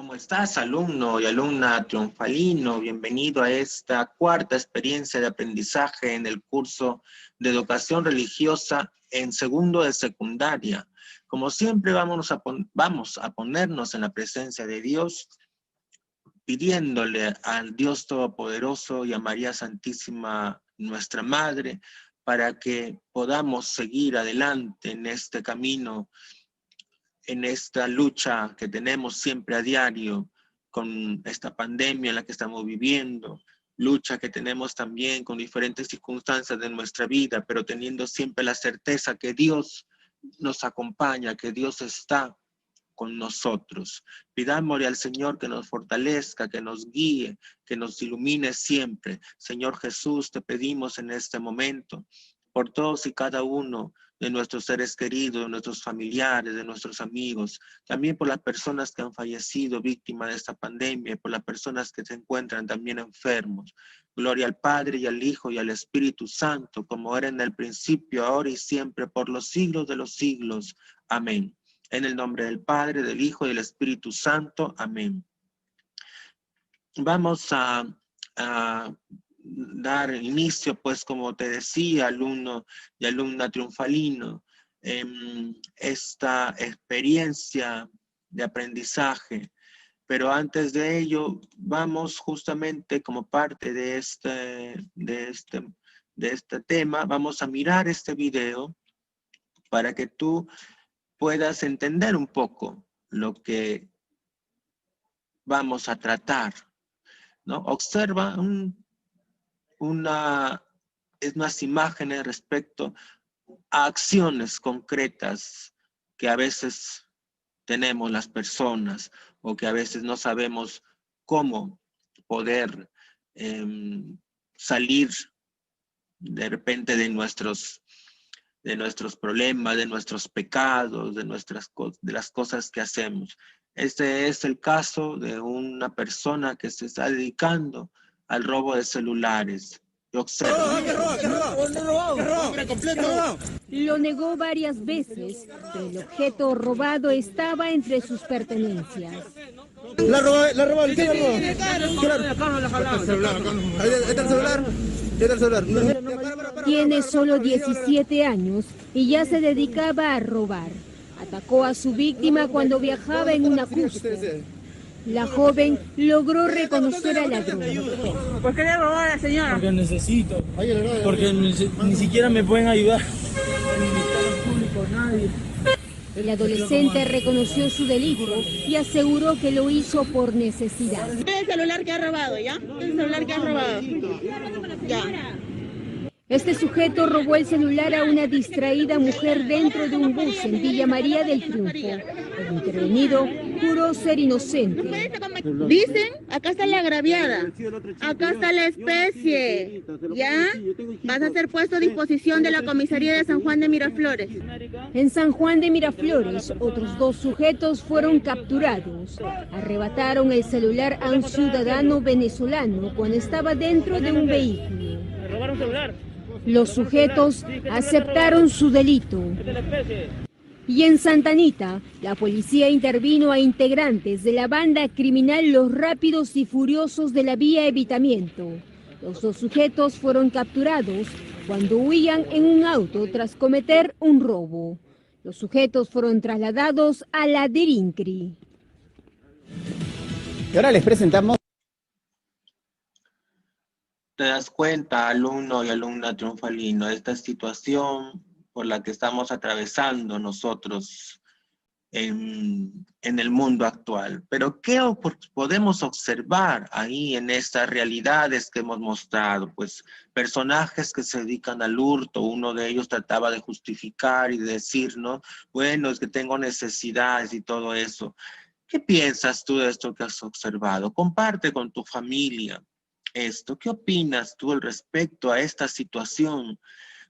¿Cómo estás, alumno y alumna triunfalino? Bienvenido a esta cuarta experiencia de aprendizaje en el curso de educación religiosa en segundo de secundaria. Como siempre, vamos a ponernos en la presencia de Dios, pidiéndole al Dios Todopoderoso y a María Santísima, nuestra Madre, para que podamos seguir adelante en este camino, en esta lucha que tenemos siempre a diario con esta pandemia en la que estamos viviendo, lucha que tenemos también con diferentes circunstancias de nuestra vida, pero teniendo siempre la certeza que Dios nos acompaña, que Dios está con nosotros. Pidámosle al Señor que nos fortalezca, que nos guíe, que nos ilumine siempre. Señor Jesús, te pedimos en este momento por todos y cada uno de nuestros seres queridos, de nuestros familiares, de nuestros amigos, también por las personas que han fallecido víctimas de esta pandemia, por las personas que se encuentran también enfermos. Gloria al Padre y al Hijo y al Espíritu Santo, como era en el principio, ahora y siempre, por los siglos de los siglos. Amén. En el nombre del Padre, del Hijo y del Espíritu Santo. Amén. Vamos a dar inicio, pues, como te decía, alumno y alumna triunfalino, esta experiencia de aprendizaje. Pero antes de ello, vamos justamente como parte de este tema, vamos a mirar este video para que tú puedas entender un poco lo que vamos a tratar, ¿no? Observa unas imágenes respecto a acciones concretas que a veces tenemos las personas o que a veces no sabemos cómo poder salir de repente de nuestros problemas, de nuestros pecados, de las cosas que hacemos. Este es el caso de una persona que se está dedicando al robo de celulares. Observa. Lo negó varias veces, pero el objeto robado estaba entre sus pertenencias. La robó, ¿qué la robó? Ahí está el celular. Tiene solo 17 años y ya se dedicaba a robar. Atacó a su víctima cuando viajaba en una Cusco. La joven logró reconocer al ladrón. ¿Por qué le robó a la señora? Porque necesito, porque ni siquiera me pueden ayudar. En el Ministerio Público, nadie. El adolescente reconoció su delito y aseguró que lo hizo por necesidad. El celular que ha robado, ¿ya? El celular que ha robado. Ya. Este sujeto robó el celular a una distraída mujer dentro de un bus en Villa María del Triunfo. El intervenido juró ser inocente. Dicen, acá está la agraviada, acá está la especie, ¿ya? Vas a ser puesto a disposición de la comisaría de San Juan de Miraflores. En San Juan de Miraflores, otros 2 sujetos fueron capturados. Arrebataron el celular a un ciudadano venezolano cuando estaba dentro de un vehículo. Me robaron celular. Los sujetos aceptaron su delito. Y en Santa Anita, la policía intervino a integrantes de la banda criminal Los Rápidos y Furiosos de la Vía Evitamiento. Los 2 sujetos fueron capturados cuando huían en un auto tras cometer un robo. Los sujetos fueron trasladados a la Derincri. Y ahora les presentamos. Te das cuenta, alumno y alumna triunfalino, esta situación por la que estamos atravesando nosotros en el mundo actual. Pero ¿qué podemos observar ahí en estas realidades que hemos mostrado? Pues personajes que se dedican al hurto, uno de ellos trataba de justificar y de decir, ¿no? Bueno, es que tengo necesidades y todo eso. ¿Qué piensas tú de esto que has observado? Comparte con tu familia esto. ¿Qué opinas tú al respecto a esta situación,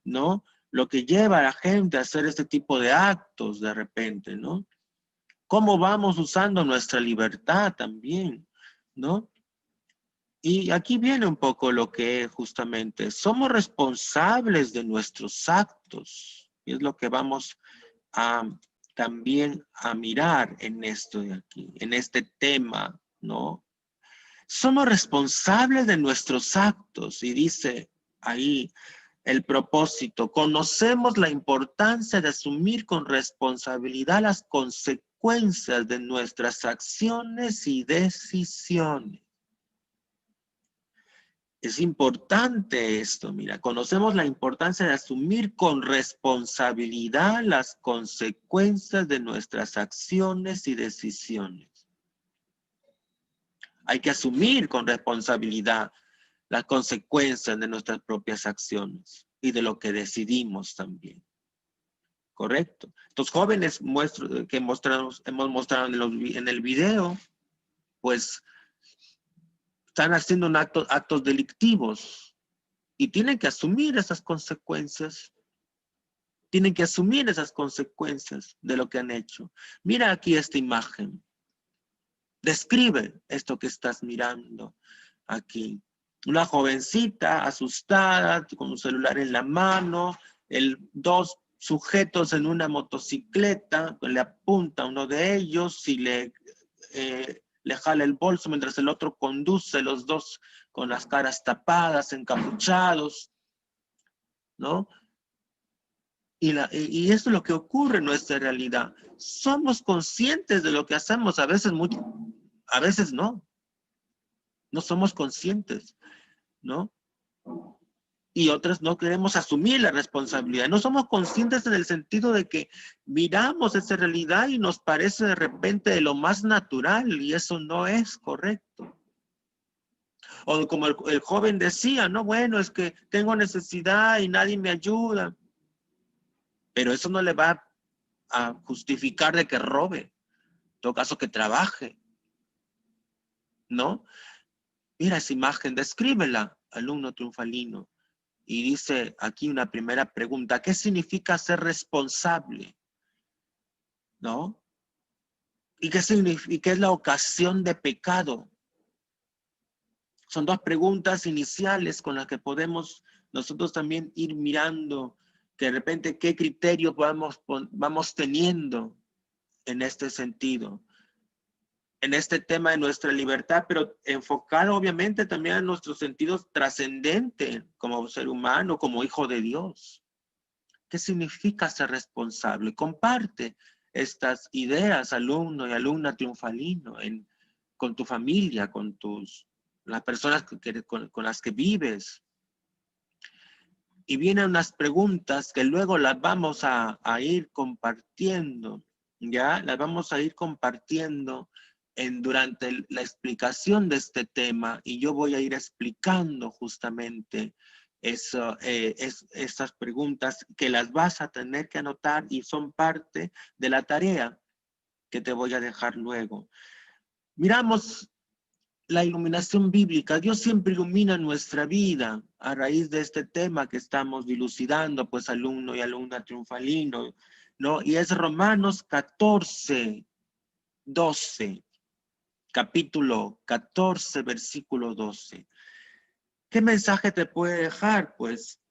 ¿no? Lo que lleva a la gente a hacer este tipo de actos de repente, ¿no? ¿Cómo vamos usando nuestra libertad también, ¿no? Y aquí viene un poco lo que justamente somos responsables de nuestros actos. Y es lo que vamos a también a mirar en esto de aquí, en este tema, ¿no? Somos responsables de nuestros actos, y dice ahí el propósito. Conocemos la importancia de asumir con responsabilidad las consecuencias de nuestras acciones y decisiones. Es importante esto, mira, conocemos la importancia de asumir con responsabilidad las consecuencias de nuestras acciones y decisiones. Hay que asumir con responsabilidad las consecuencias de nuestras propias acciones y de lo que decidimos también. ¿Correcto? Estos jóvenes que hemos mostrado en el video, pues están haciendo actos delictivos y tienen que asumir esas consecuencias. Tienen que asumir esas consecuencias de lo que han hecho. Mira aquí esta imagen. Describe esto que estás mirando aquí. Una jovencita asustada, con un celular en la mano, dos sujetos en una motocicleta, le apunta a uno de ellos y le jala el bolso mientras el otro conduce, los dos con las caras tapadas, encapuchados, ¿no? Y eso es lo que ocurre en nuestra realidad. Somos conscientes de lo que hacemos, a veces no. No somos conscientes, ¿no? Y otras no queremos asumir la responsabilidad. No somos conscientes en el sentido de que miramos esa realidad y nos parece de repente de lo más natural y eso no es correcto. O como el joven decía, no, bueno, es que tengo necesidad y nadie me ayuda. Pero eso no le va a justificar de que robe. En todo caso, que trabaje, ¿no? Mira esa imagen, descríbela, alumno triunfalino. Y dice aquí una primera pregunta, ¿qué significa ser responsable? ¿No? ¿Y qué es la ocasión de pecado? Son dos preguntas iniciales con las que podemos nosotros también ir mirando que de repente qué criterios vamos teniendo en este sentido, en este tema de nuestra libertad, pero enfocado obviamente también en nuestros sentidos trascendentes como ser humano, como hijo de Dios. ¿Qué significa ser responsable? Comparte estas ideas, alumno y alumna triunfalino, con tu familia, con las personas con las que vives. Y vienen unas preguntas que luego las vamos a ir compartiendo, ¿ya? Las vamos a ir compartiendo durante la explicación de este tema y yo voy a ir explicando justamente estas preguntas que las vas a tener que anotar y son parte de la tarea que te voy a dejar luego. Miramos la iluminación bíblica. Dios siempre ilumina nuestra vida a raíz de este tema que estamos dilucidando, pues alumno y alumna triunfalino, ¿no? Y es Romanos 14, 12. Capítulo 14, versículo 12. ¿Qué mensaje te puede dejar? Pues,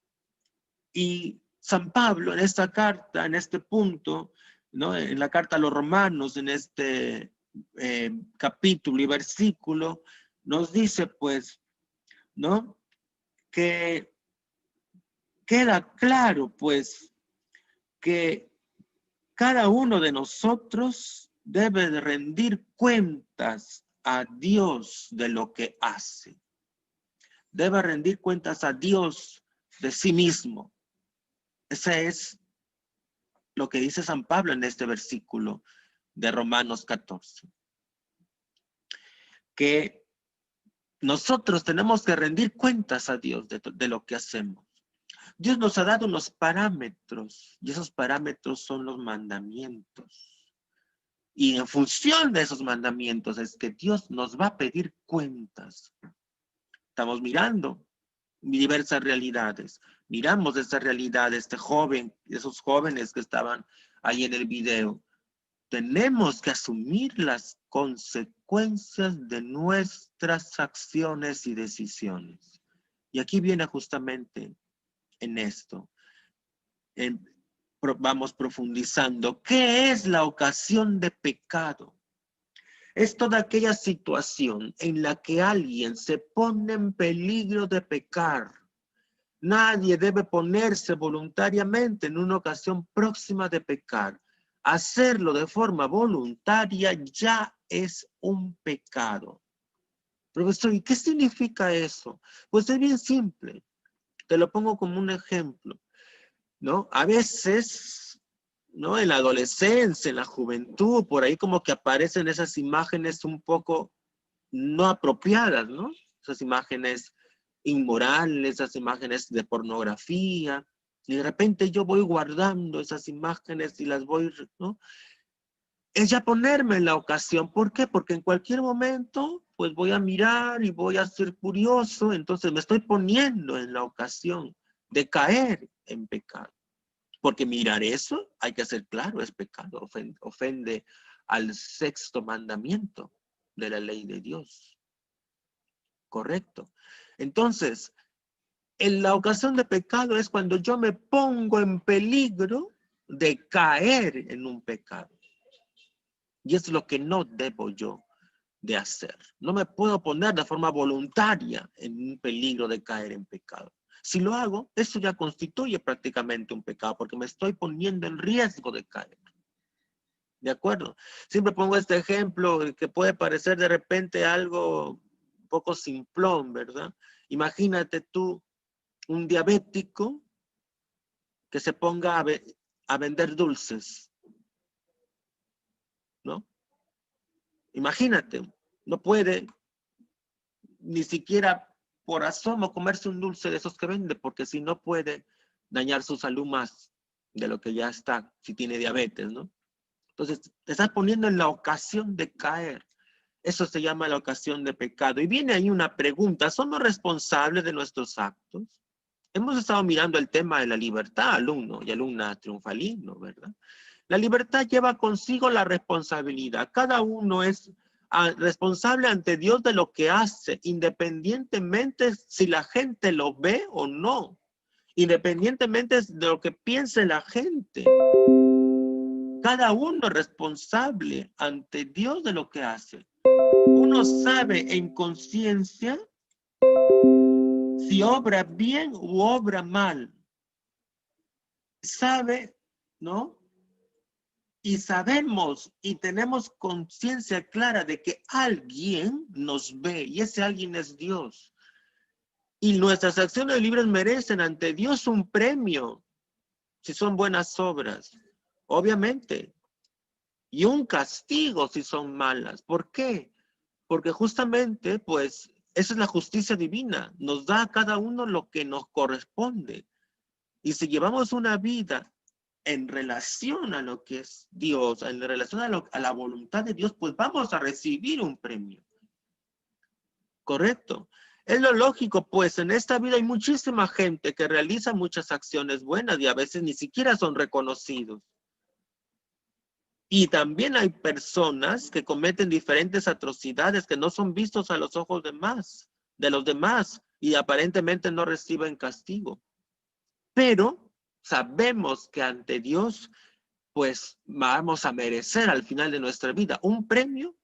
y San Pablo en esta carta, en este punto, ¿no? En la carta a los romanos, en este capítulo y versículo, nos dice, pues, ¿no? Que queda claro, pues, que cada uno de nosotros debe de rendir cuentas a Dios de lo que hace. Debe rendir cuentas a Dios de sí mismo. Ese es lo que dice San Pablo en este versículo de Romanos 14. Que nosotros tenemos que rendir cuentas a Dios de lo que hacemos. Dios nos ha dado unos parámetros y esos parámetros son los mandamientos. Y en función de esos mandamientos es que Dios nos va a pedir cuentas. Estamos mirando diversas realidades. Miramos esa realidad de este joven, esos jóvenes que estaban ahí en el video. Tenemos que asumir las consecuencias de nuestras acciones y decisiones. Y aquí viene justamente en esto. vamos profundizando. ¿Qué es la ocasión de pecado? Es toda aquella situación en la que alguien se pone en peligro de pecar. Nadie debe ponerse voluntariamente en una ocasión próxima de pecar. Hacerlo de forma voluntaria ya es un pecado. Profesor, ¿y qué significa eso? Pues es bien simple. Te lo pongo como un ejemplo, ¿no? A veces, ¿no? En la adolescencia, en la juventud, por ahí como que aparecen esas imágenes un poco no apropiadas, ¿no? Esas imágenes inmorales, esas imágenes de pornografía, y de repente yo voy guardando esas imágenes y las voy, ¿no? Es ya ponerme en la ocasión. ¿Por qué? Porque en cualquier momento, pues voy a mirar y voy a ser curioso, entonces me estoy poniendo en la ocasión de caer en pecado. Porque mirar eso, hay que ser claro, es pecado, ofende al sexto mandamiento de la ley de Dios. Correcto. Entonces, en la ocasión de pecado es cuando yo me pongo en peligro de caer en un pecado. Y es lo que no debo yo de hacer. No me puedo poner de forma voluntaria en un peligro de caer en pecado. Si lo hago, eso ya constituye prácticamente un pecado, porque me estoy poniendo en riesgo de caer. ¿De acuerdo? Siempre pongo este ejemplo que puede parecer de repente algo un poco simplón, ¿verdad? Imagínate tú un diabético que se ponga a vender dulces, ¿no? Imagínate, no puede ni siquiera por asomo comerse un dulce de esos que vende, porque si no puede dañar su salud más de lo que ya está, si tiene diabetes, ¿no? Entonces, te estás poniendo en la ocasión de caer. Eso se llama la ocasión de pecado. Y viene ahí una pregunta, ¿somos responsables de nuestros actos? Hemos estado mirando el tema de la libertad, alumno y alumna triunfalino, ¿verdad? La libertad lleva consigo la responsabilidad. Cada uno es responsable ante Dios de lo que hace, independientemente si la gente lo ve o no, independientemente de lo que piense la gente. Cada uno es responsable ante Dios de lo que hace. Uno sabe en conciencia si obra bien u obra mal. Sabe, ¿no? Y sabemos y tenemos conciencia clara de que alguien nos ve y ese alguien es Dios. Y nuestras acciones libres merecen ante Dios un premio si son buenas obras, obviamente. Y un castigo si son malas. ¿Por qué? Porque justamente, pues, esa es la justicia divina. Nos da a cada uno lo que nos corresponde. Y si llevamos una vida en relación a lo que es Dios, en relación a la voluntad de Dios, pues vamos a recibir un premio. ¿Correcto? Es lo lógico, pues en esta vida hay muchísima gente que realiza muchas acciones buenas y a veces ni siquiera son reconocidos. Y también hay personas que cometen diferentes atrocidades que no son vistos a los ojos de los demás y aparentemente no reciben castigo. Pero sabemos que ante Dios, pues vamos a merecer al final de nuestra vida un premio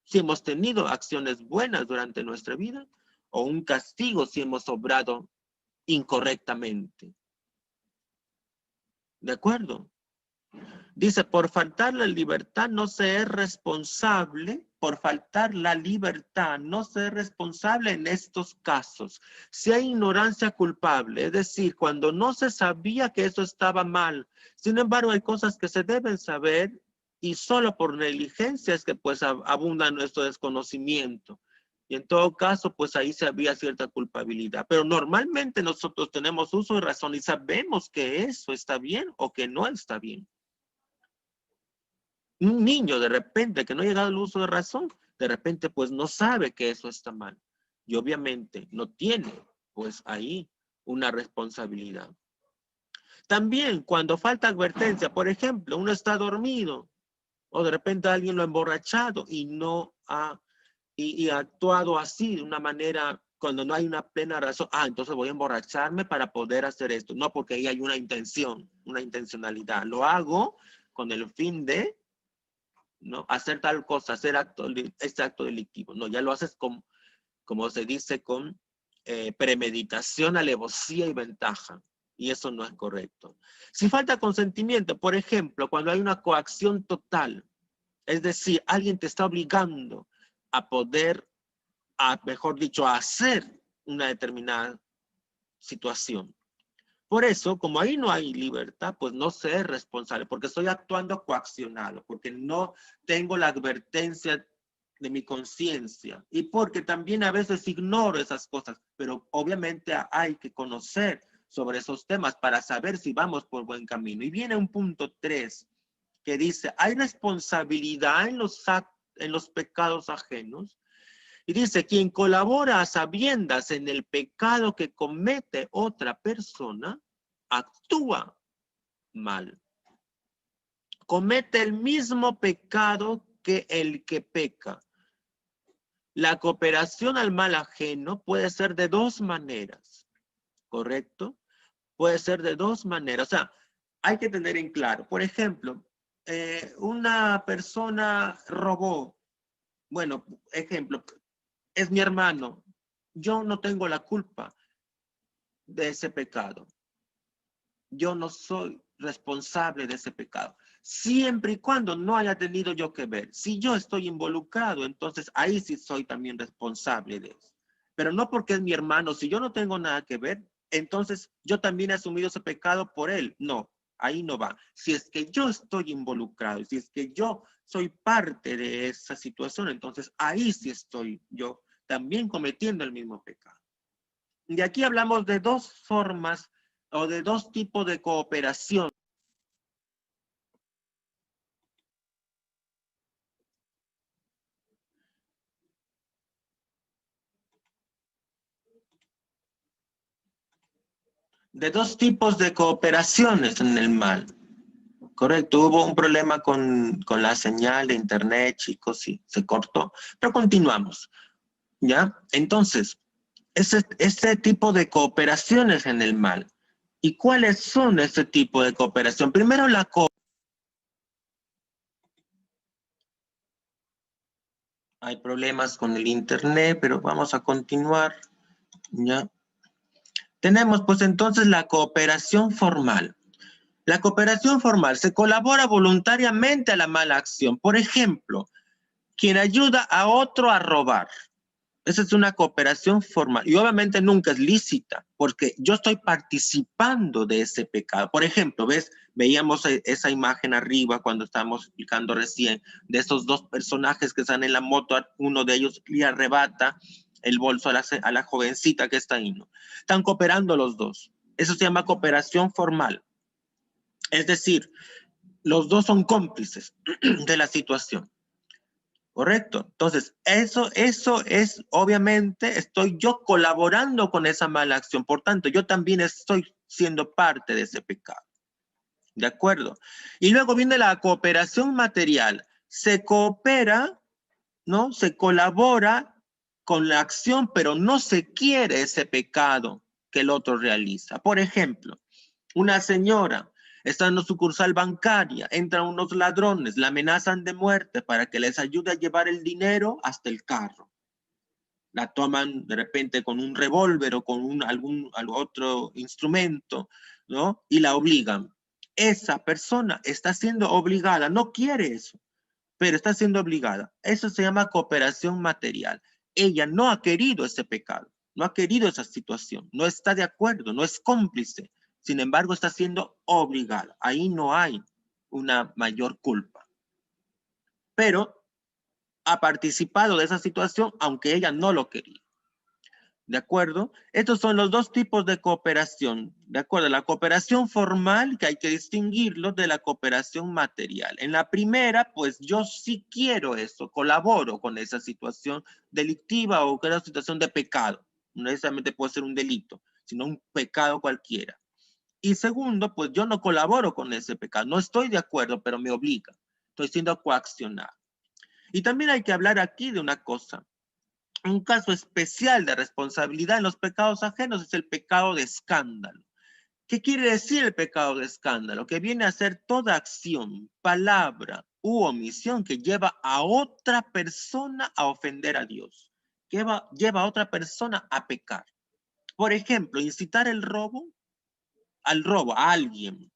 si hemos tenido acciones buenas durante nuestra vida o un castigo si hemos obrado incorrectamente. ¿De acuerdo? Dice, por faltar la libertad no se es responsable, por faltar la libertad no se es responsable en estos casos. Si hay ignorancia culpable, es decir, cuando no se sabía que eso estaba mal, sin embargo hay cosas que se deben saber y solo por negligencia es que pues abunda nuestro desconocimiento. Y en todo caso, pues ahí se había cierta culpabilidad. Pero normalmente nosotros tenemos uso de razón y sabemos que eso está bien o que no está bien. Un niño de repente que no ha llegado al uso de razón, de repente pues no sabe que eso está mal. Y obviamente no tiene pues ahí una responsabilidad. También cuando falta advertencia, por ejemplo, uno está dormido o de repente alguien lo ha emborrachado y no ha y actuado así de una manera cuando no hay una plena razón, entonces voy a emborracharme para poder hacer esto. No, porque ahí hay una intención, una intencionalidad. Lo hago con el fin de, ¿no?, hacer tal cosa, hacer este acto delictivo. No, ya lo haces con, como se dice, con premeditación, alevosía y ventaja. Y eso no es correcto. Si falta consentimiento, por ejemplo, cuando hay una coacción total, es decir, alguien te está obligando a poder, mejor dicho, a hacer una determinada situación. Por eso, como ahí no hay libertad, pues no sé responsable, porque estoy actuando coaccionado, porque no tengo la advertencia de mi conciencia y porque también a veces ignoro esas cosas, pero obviamente hay que conocer sobre esos temas para saber si vamos por buen camino. Y viene un punto 3 que dice, hay responsabilidad en los pecados ajenos. Y dice, quien colabora a sabiendas en el pecado que comete otra persona, actúa mal. Comete el mismo pecado que el que peca. La cooperación al mal ajeno puede ser de dos maneras, ¿correcto? Puede ser de dos maneras. O sea, hay que tener en claro. Por ejemplo, una persona robó. Bueno, ejemplo, es mi hermano. Yo no tengo la culpa de ese pecado. Yo no soy responsable de ese pecado. Siempre y cuando no haya tenido yo que ver. Si yo estoy involucrado, entonces ahí sí soy también responsable de eso. Pero no porque es mi hermano. Si yo no tengo nada que ver, entonces yo también he asumido ese pecado por él. No, ahí no va. Si es que yo estoy involucrado, si es que yo soy parte de esa situación, entonces ahí sí estoy yo también cometiendo el mismo pecado. Y aquí hablamos de dos formas o de dos tipos de cooperación. De dos tipos de cooperaciones en el mal. Correcto, hubo un problema con la señal de internet, chicos, y se cortó. Pero continuamos, ¿ya? Entonces, ese tipo de cooperaciones en el mal. ¿Y cuáles son ese tipo de cooperación? Primero, la Hay problemas con el internet, pero vamos a continuar, ¿ya? Tenemos pues entonces la cooperación formal. La cooperación formal se colabora voluntariamente a la mala acción. Por ejemplo, quien ayuda a otro a robar. Esa es una cooperación formal y obviamente nunca es lícita porque yo estoy participando de ese pecado. Por ejemplo, veíamos esa imagen arriba cuando estábamos explicando recién de esos dos personajes que están en la moto. Uno de ellos le arrebata el bolso a la jovencita que está ahí, ¿no? Están cooperando los dos. Eso se llama cooperación formal. Es decir, los dos son cómplices de la situación. Correcto. Entonces, eso es, obviamente, estoy yo colaborando con esa mala acción. Por tanto, yo también estoy siendo parte de ese pecado. ¿De acuerdo? Y luego viene la cooperación material. Se coopera, ¿no? Se colabora con la acción, pero no se quiere ese pecado que el otro realiza. Por ejemplo, una señora está en una sucursal bancaria, entran unos ladrones, la amenazan de muerte para que les ayude a llevar el dinero hasta el carro. La toman de repente con un revólver o con algún otro instrumento, ¿no? Y la obligan. Esa persona está siendo obligada, no quiere eso, pero está siendo obligada. Eso se llama cooperación material. Ella no ha querido ese pecado, no ha querido esa situación, no está de acuerdo, no es cómplice. Sin embargo, está siendo obligada. Ahí no hay una mayor culpa. Pero ha participado de esa situación aunque ella no lo quería. ¿De acuerdo? Estos son los dos tipos de cooperación. ¿De acuerdo? La cooperación formal, que hay que distinguirlo de la cooperación material. En la primera, pues yo sí quiero eso, colaboro con esa situación delictiva o con esa situación de pecado. No necesariamente puede ser un delito, sino un pecado cualquiera. Y segundo, pues yo no colaboro con ese pecado. No estoy de acuerdo, pero me obliga. Estoy siendo coaccionado. Y también hay que hablar aquí de una cosa. Un caso especial de responsabilidad en los pecados ajenos es el pecado de escándalo. ¿Qué quiere decir el pecado de escándalo? Que viene a ser toda acción, palabra u omisión que lleva a otra persona a ofender a Dios. Lleva a otra persona a pecar. Por ejemplo, incitar al robo a alguien.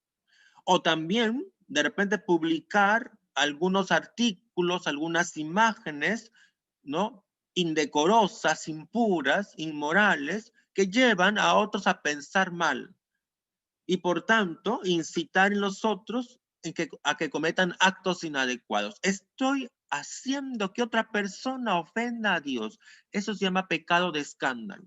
O también, de repente, publicar algunos artículos, algunas imágenes, ¿no? Indecorosas, impuras, inmorales, que llevan a otros a pensar mal. Y por tanto, incitar en los otros a que cometan actos inadecuados. Estoy haciendo que otra persona ofenda a Dios. Eso se llama pecado de escándalo.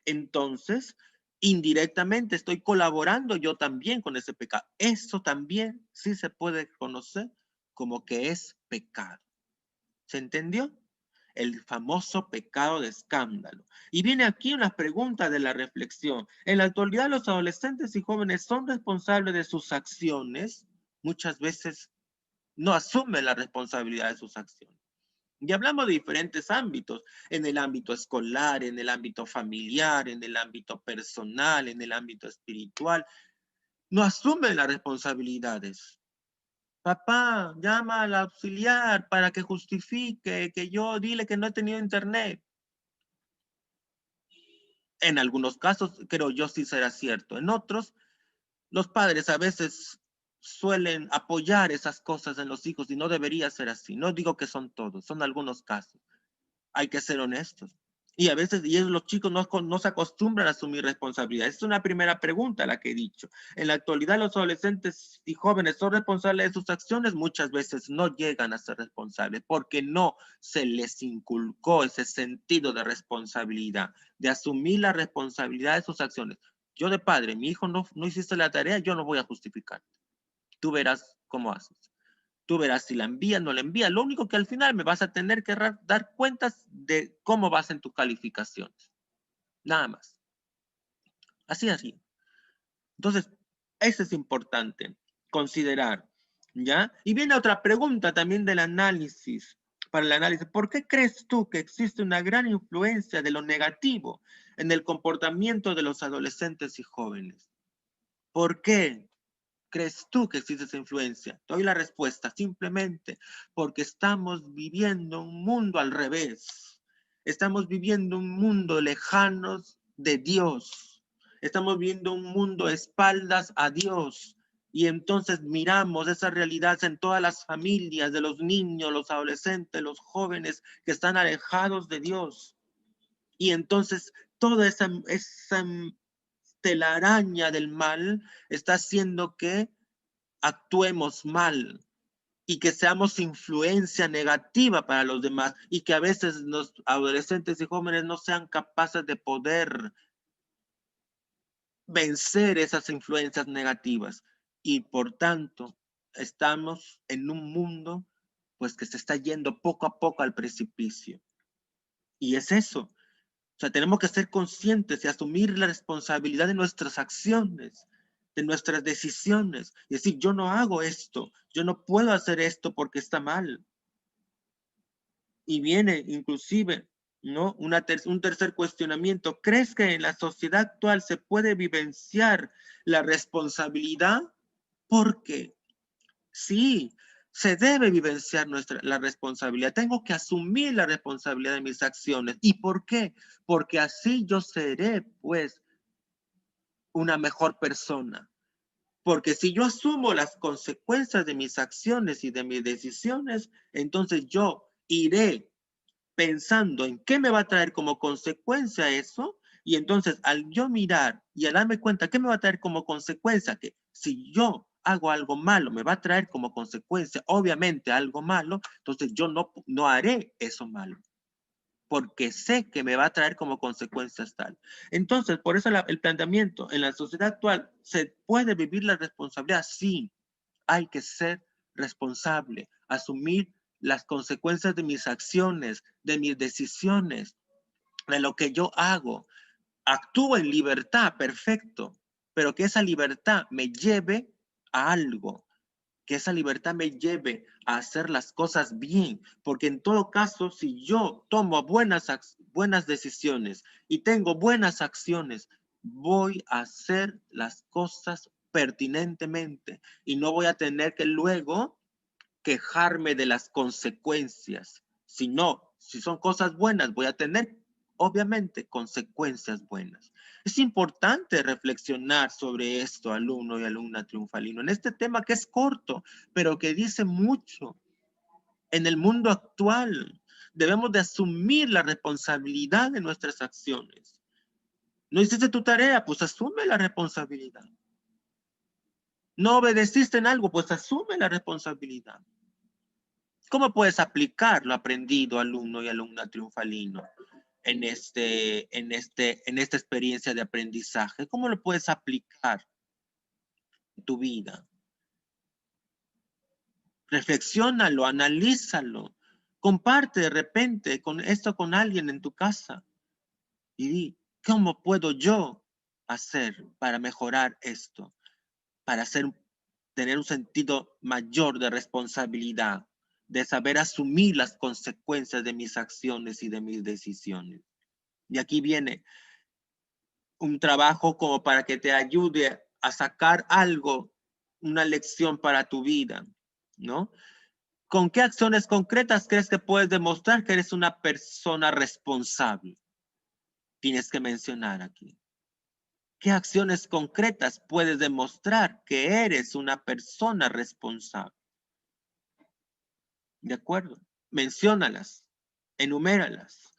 Entonces, indirectamente estoy colaborando yo también con ese pecado. Eso también sí se puede conocer como que es pecado. ¿Se entendió? El famoso pecado de escándalo. Y viene aquí una pregunta de la reflexión. En la actualidad, los adolescentes y jóvenes son responsables de sus acciones. Muchas veces no asumen la responsabilidad de sus acciones. Y hablamos de diferentes ámbitos, en el ámbito escolar, en el ámbito familiar, en el ámbito personal, en el ámbito espiritual. No asumen las responsabilidades. Papá, llama al auxiliar para que justifique que yo dile que no he tenido internet. En algunos casos, creo yo, sí será cierto. En otros, los padres a veces suelen apoyar esas cosas en los hijos y no debería ser así. No digo que son todos, son algunos casos. Hay que ser honestos. Y a veces los chicos no se acostumbran a asumir responsabilidades. Es una primera pregunta la que he dicho. En la actualidad, los adolescentes y jóvenes son responsables de sus acciones. Muchas veces no llegan a ser responsables porque no se les inculcó ese sentido de responsabilidad, de asumir la responsabilidad de sus acciones. Yo de padre, mi hijo no hiciste la tarea, yo no voy a justificar. Tú verás cómo haces. Tú verás si la envías o no la envías. Lo único que al final me vas a tener que dar cuentas de cómo vas en tus calificaciones. Nada más. Así. Entonces, eso es importante considerar, ¿ya? Y viene otra pregunta también del análisis, para el análisis. ¿Por qué crees tú que existe una gran influencia de lo negativo en el comportamiento de los adolescentes y jóvenes? ¿Por qué crees tú que existe esa influencia? Te doy la respuesta, simplemente porque estamos viviendo un mundo al revés. Estamos viviendo un mundo lejanos de Dios. Estamos viendo un mundo espaldas a Dios. Y entonces miramos esa realidad en todas las familias de los niños, los adolescentes, los jóvenes que están alejados de Dios. Y entonces toda esa telaraña del mal está haciendo que actuemos mal y que seamos influencia negativa para los demás y que a veces los adolescentes y jóvenes no sean capaces de poder vencer esas influencias negativas y por tanto estamos en un mundo pues que se está yendo poco a poco al precipicio. Y es eso. O sea, tenemos que ser conscientes y asumir la responsabilidad de nuestras acciones, de nuestras decisiones. Y decir, yo no hago esto, yo no puedo hacer esto porque está mal. Y viene inclusive, ¿no? Un tercer cuestionamiento. ¿Crees que en la sociedad actual se puede vivenciar la responsabilidad? Porque sí, se debe vivenciar la responsabilidad. Tengo que asumir la responsabilidad de mis acciones. ¿Y por qué? Porque así yo seré, pues, una mejor persona. Porque si yo asumo las consecuencias de mis acciones y de mis decisiones, entonces yo iré pensando en qué me va a traer como consecuencia eso. Y entonces al yo mirar y al darme cuenta qué me va a traer como consecuencia, que si yo hago algo malo, me va a traer como consecuencia, obviamente, algo malo, entonces yo no haré eso malo, porque sé que me va a traer como consecuencias tal. Entonces, por eso el planteamiento, en la sociedad actual, ¿se puede vivir la responsabilidad? Sí, hay que ser responsable, asumir las consecuencias de mis acciones, de mis decisiones, de lo que yo hago. Actúo en libertad, perfecto, pero que esa libertad me lleve a algo, que esa libertad me lleve a hacer las cosas bien, porque en todo caso, si yo tomo buenas decisiones y tengo buenas acciones, voy a hacer las cosas pertinentemente y no voy a tener que luego quejarme de las consecuencias. Si son cosas buenas, voy a tener obviamente consecuencias buenas. Es importante reflexionar sobre esto, alumno y alumna triunfalino, en este tema que es corto, pero que dice mucho. En el mundo actual debemos de asumir la responsabilidad de nuestras acciones. No hiciste tu tarea, pues asume la responsabilidad. No obedeciste en algo, pues asume la responsabilidad. ¿Cómo puedes aplicar lo aprendido, alumno y alumna triunfalino, en esta experiencia de aprendizaje? ¿Cómo lo puedes aplicar en tu vida? Reflexiónalo, analízalo. Comparte de repente esto con alguien en tu casa y di, ¿cómo puedo yo hacer para mejorar esto? Para tener un sentido mayor de responsabilidad, de saber asumir las consecuencias de mis acciones y de mis decisiones. Y aquí viene un trabajo como para que te ayude a sacar algo, una lección para tu vida, ¿no? ¿Con qué acciones concretas crees que puedes demostrar que eres una persona responsable? Tienes que mencionar aquí. ¿Qué acciones concretas puedes demostrar que eres una persona responsable? ¿De acuerdo? Menciónalas, enuméralas.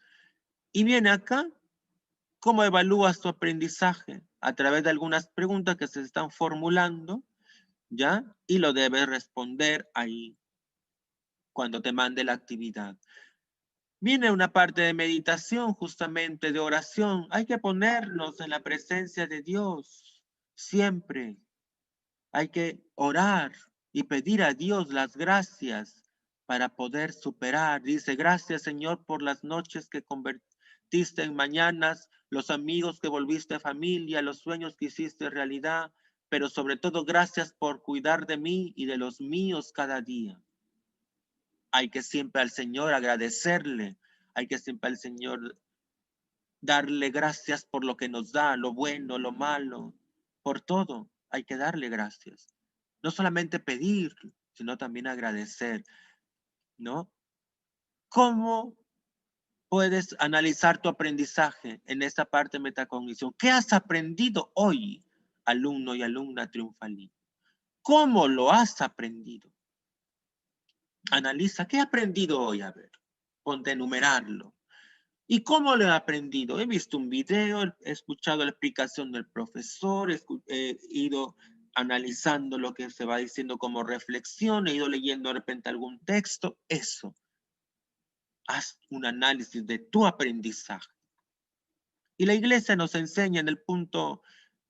Y viene acá, ¿cómo evalúas tu aprendizaje? A través de algunas preguntas que se están formulando, ¿ya? Y lo debes responder ahí, cuando te mande la actividad. Viene una parte de meditación, justamente de oración. Hay que ponernos en la presencia de Dios siempre. Hay que orar y pedir a Dios las gracias para poder superar. Dice, gracias Señor por las noches que convertiste en mañanas, los amigos que volviste familia, los sueños que hiciste realidad, pero sobre todo gracias por cuidar de mí y de los míos cada día. Hay que siempre al Señor agradecerle, hay que siempre al Señor darle gracias por lo que nos da, lo bueno, lo malo, por todo. Hay que darle gracias. No solamente pedir, sino también agradecer, ¿no? ¿Cómo puedes analizar tu aprendizaje en esta parte de metacognición? ¿Qué has aprendido hoy, alumno y alumna triunfalino? ¿Cómo lo has aprendido? Analiza, ¿qué he aprendido hoy? A ver, ponte a enumerarlo. ¿Y cómo lo he aprendido? He visto un video, he escuchado la explicación del profesor, he ido analizando lo que se va diciendo como reflexión, he ido leyendo de repente algún texto. Eso. Haz un análisis de tu aprendizaje. Y la iglesia nos enseña en el punto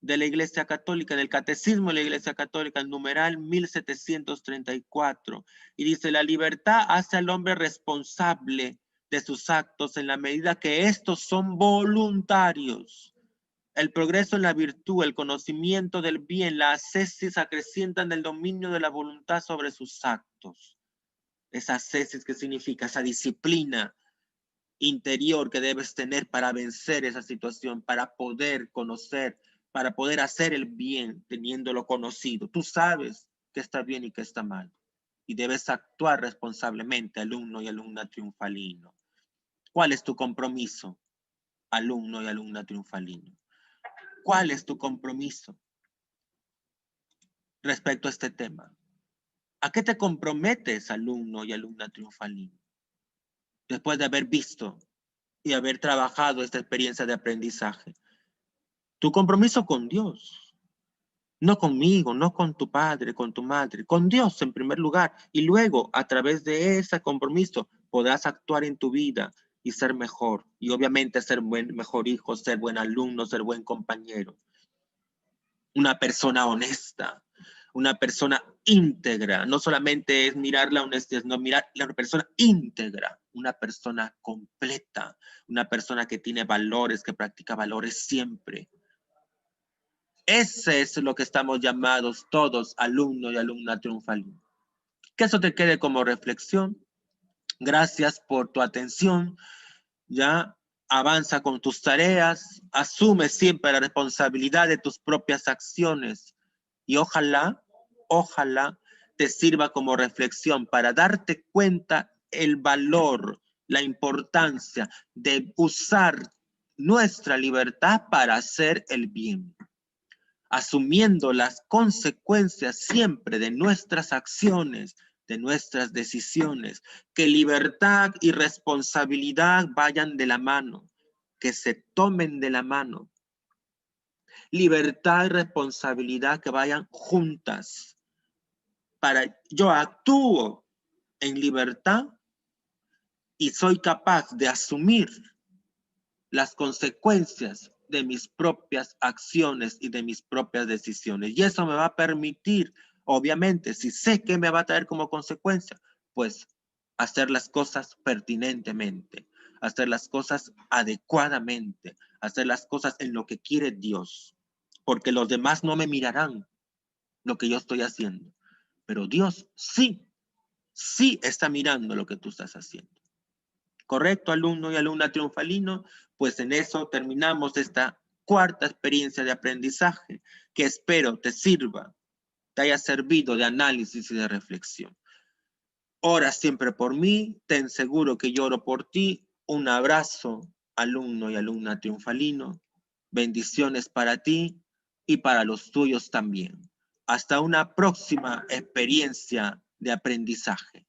de la iglesia católica, del catecismo de la iglesia católica, el numeral 1734. Y dice, la libertad hace al hombre responsable de sus actos en la medida que estos son voluntarios. El progreso en la virtud, el conocimiento del bien, la ascesis acrecientan el dominio de la voluntad sobre sus actos. Esa ascesis, ¿qué significa? Esa disciplina interior que debes tener para vencer esa situación, para poder conocer, para poder hacer el bien teniéndolo conocido. Tú sabes qué está bien y qué está mal. Y debes actuar responsablemente, alumno y alumna triunfalino. ¿Cuál es tu compromiso, alumno y alumna triunfalino? ¿Cuál es tu compromiso respecto a este tema? ¿A qué te comprometes, alumno y alumna triunfalino? Después de haber visto y haber trabajado esta experiencia de aprendizaje. Tu compromiso con Dios. No conmigo, no con tu padre, con tu madre. Con Dios en primer lugar. Y luego, a través de ese compromiso, podrás actuar en tu vida y ser mejor. Y obviamente ser mejor hijo, ser buen alumno, ser buen compañero. Una persona honesta, una persona íntegra. No solamente es mirar la honestidad, sino mirar la persona íntegra, una persona completa, una persona que tiene valores, que practica valores siempre. Ese es lo que estamos llamados todos, alumnos y alumna triunfalino. Que eso te quede como reflexión. Gracias por tu atención. Ya avanza con tus tareas, asume siempre la responsabilidad de tus propias acciones y ojalá te sirva como reflexión para darte cuenta el valor, la importancia de usar nuestra libertad para hacer el bien, asumiendo las consecuencias siempre de nuestras acciones, de nuestras decisiones, que libertad y responsabilidad vayan de la mano, que se tomen de la mano. Libertad y responsabilidad que vayan juntas. Yo actúo en libertad y soy capaz de asumir las consecuencias de mis propias acciones y de mis propias decisiones. Y eso me va a permitir, obviamente, si sé que me va a traer como consecuencia, pues hacer las cosas pertinentemente, hacer las cosas adecuadamente, hacer las cosas en lo que quiere Dios. Porque los demás no me mirarán lo que yo estoy haciendo. Pero Dios sí está mirando lo que tú estás haciendo. ¿Correcto, alumno y alumna triunfalino? Pues en eso terminamos esta cuarta experiencia de aprendizaje que espero te sirva, te haya servido de análisis y de reflexión. Ora siempre por mí, ten seguro que yo oro por ti. Un abrazo, alumno y alumna triunfalino. Bendiciones para ti y para los tuyos también. Hasta una próxima experiencia de aprendizaje.